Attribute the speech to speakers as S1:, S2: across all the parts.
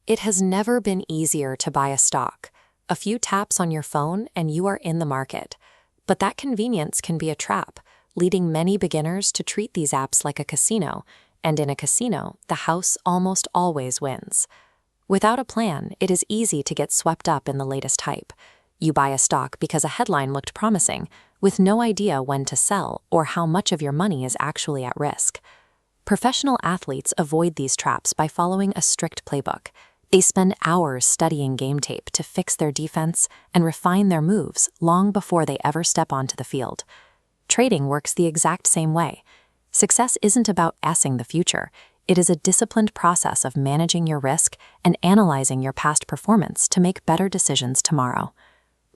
S1: It has never been easier to buy a stock. A few taps on your phone and you are in the market. But that convenience can be a trap, leading many beginners to treat these apps like a casino, and in a casino, the house almost always wins. Without a plan, it is easy to get swept up in the latest hype. You buy a stock because a headline looked promising, with no idea when to sell or how much of your money is actually at risk. Professional athletes avoid these traps by following a strict playbook. They spend hours studying game tape to fix their defense and refine their moves long before they ever step onto the field. Trading works the exact same way. Success isn't about guessing the future. It is a disciplined process of managing your risk and analyzing your past performance to make better decisions tomorrow.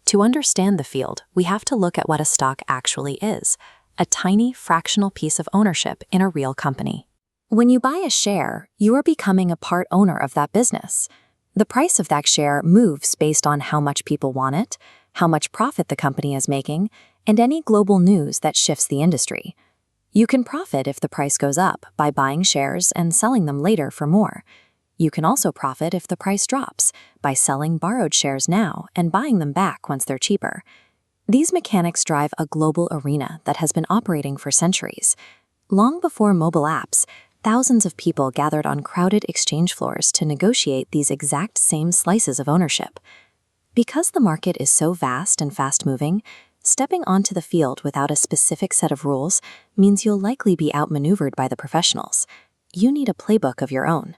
S1: To understand the field, we have to look at what a stock actually is, a tiny fractional piece of ownership in a real company. When you buy a share, you are becoming a part owner of that business. The price of that share moves based on how much people want it, how much profit the company is making, and any global news that shifts the industry. You can profit if the price goes up by buying shares and selling them later for more. You can also profit if the price drops by selling borrowed shares now and buying them back once they're cheaper. These mechanics drive a global arena that has been operating for centuries. Long before mobile apps, thousands of people gathered on crowded exchange floors to negotiate these exact same slices of ownership. Because the market is so vast and fast-moving, stepping onto the field without a specific set of rules means you'll likely be outmaneuvered by the professionals. You need a playbook of your own.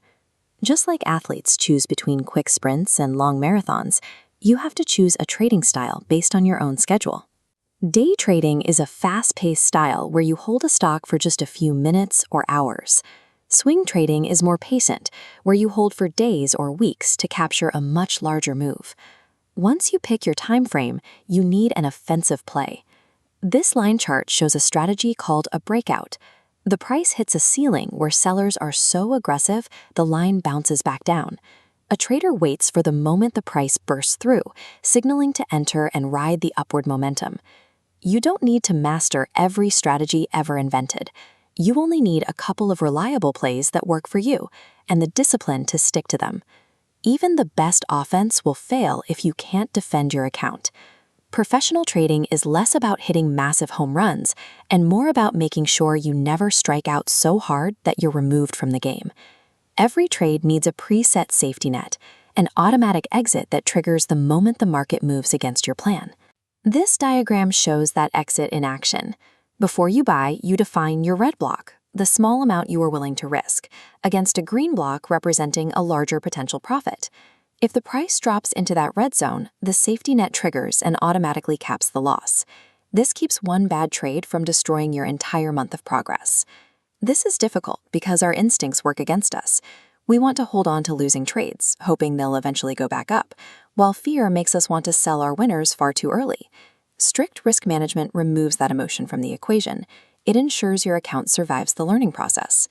S1: Just like athletes choose between quick sprints and long marathons, you have to choose a trading style based on your own schedule. Day trading is a fast-paced style where you hold a stock for just a few minutes or hours. Swing trading is more patient, where you hold for days or weeks to capture a much larger move. Once you pick your time frame, you need an offensive play. This line chart shows a strategy called a breakout. The price hits a ceiling where sellers are so aggressive the line bounces back down. A trader waits for the moment the price bursts through, signaling to enter and ride the upward momentum. You don't need to master every strategy ever invented. You only need a couple of reliable plays that work for you, and the discipline to stick to them. Even the best offense will fail if you can't defend your account. Professional trading is less about hitting massive home runs and more about making sure you never strike out so hard that you're removed from the game. Every trade needs a preset safety net, an automatic exit that triggers the moment the market moves against your plan. This diagram shows that exit in action. Before you buy, you define your red block, the small amount you are willing to risk, against a green block representing a larger potential profit. If the price drops into that red zone, the safety net triggers and automatically caps the loss. This keeps one bad trade from destroying your entire month of progress. This is difficult because our instincts work against us. We want to hold on to losing trades, hoping they'll eventually go back up, while fear makes us want to sell our winners far too early. Strict risk management removes that emotion from the equation. It ensures your account survives the learning process.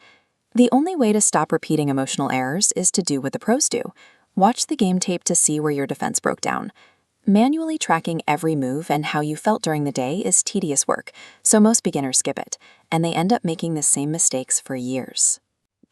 S1: The only way to stop repeating emotional errors is to do what the pros do. Watch the game tape to see where your defense broke down. Manually tracking every move and how you felt during the day is tedious work, so most beginners skip it, and they end up making the same mistakes for years.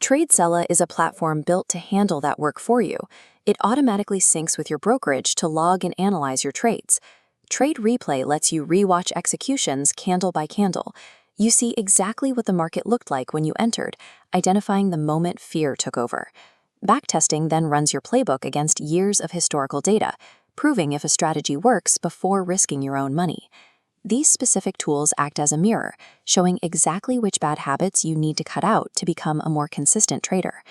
S1: TradeZella is a platform built to handle that work for you. It automatically syncs with your brokerage to log and analyze your trades. Trade Replay lets you rewatch executions candle by candle. You see exactly what the market looked like when you entered, identifying the moment fear took over. Backtesting then runs your playbook against years of historical data, proving if a strategy works before risking your own money. These specific tools act as a mirror, showing exactly which bad habits you need to cut out to become a more consistent trader.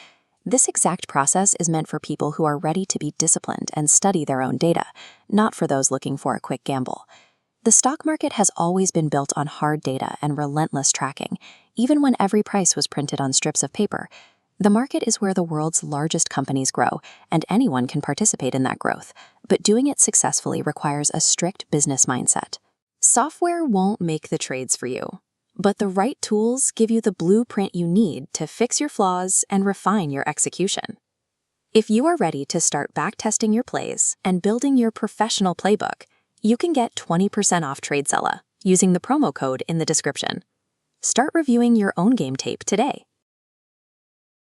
S1: This exact process is meant for people who are ready to be disciplined and study their own data, not for those looking for a quick gamble. The stock market has always been built on hard data and relentless tracking, even when every price was printed on strips of paper. The market is where the world's largest companies grow, and anyone can participate in that growth, but doing it successfully requires a strict business mindset. Software won't make the trades for you, but the right tools give you the blueprint you need to fix your flaws and refine your execution. If you are ready to start backtesting your plays and building your professional playbook, you can get 20% off TradeZella using the promo code in the description. Start reviewing your own game tape today.